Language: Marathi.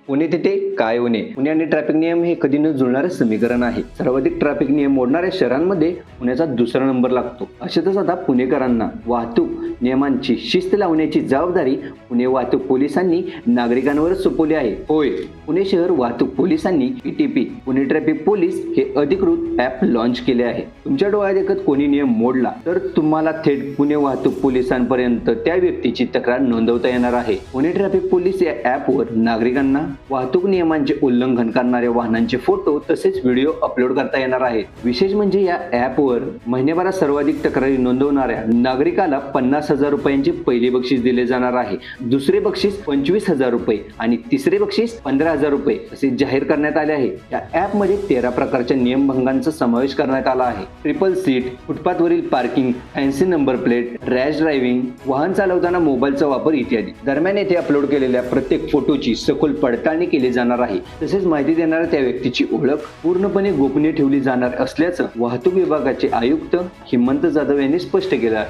पुणे तिथे काय होणे. पुणे आणि ट्रॅफिक नियम हे कधी न जुळणारे समीकरण आहे. सर्वाधिक ट्रॅफिक नियम मोडणाऱ्या शहरांमध्ये पुण्याचा दुसरा नंबर लागतो. अशातच आता पुणेकरांना वाहतूक नियमांची शिस्त लावण्याची जबाबदारी पुणे वाहतूक पोलिसांनी नागरिकांवर सोपवली आहे. होय, पुणे शहर वाहतूक पोलिसांनी PTP पुणे ट्रॅफिक पोलीस हे अधिकृत ॲप लॉन्च केले आहे. तुमच्या डोळ्यात देखत कोणी नियम मोडला तर तुम्हाला थेट पुणे वाहतूक पोलिसांपर्यंत त्या व्यक्तीची तक्रार नोंदवता येणार आहे. पुणे ट्रॅफिक पोलीस या ॲपवर नागरिकांना वाहतूक नियमांचे उल्लंघन करणाऱ्या वाहनांचे फोटो तसेच व्हिडिओ अपलोड करता येणार आहेत. विशेष म्हणजे या ॲपवर महिन्याभरात सर्वाधिक तक्रारी नोंदवणाऱ्या नागरिकाला 50,000 रुपयांचे पहिले बक्षीस दिले जाणार आहे. दुसरे बक्षीस 25,000 रुपये आणि तिसरे बक्षीस 15,000 रुपये असे जाहीर करण्यात आले आहे. या ॲपमध्ये 13 प्रकारच्या नियमभंगांचा समावेश करण्यात आला आहे. ट्रिपल सीट, फुटपाथवरील parking, fancy number plate, rash driving, वाहन चालवताना मोबाईलचा वापर इत्यादी. दरम्यान येथे अपलोड केलेल्या प्रत्येक फोटोची सखोल पडताळणी केली जाणार आहे. तसेच माहिती देणाऱ्या त्या व्यक्तीची ओळख पूर्णपणे गोपनीय ठेवली जाणार असल्याचं वाहतूक विभागाचे आयुक्त हेमंत जाधव यांनी स्पष्ट केलं आहे.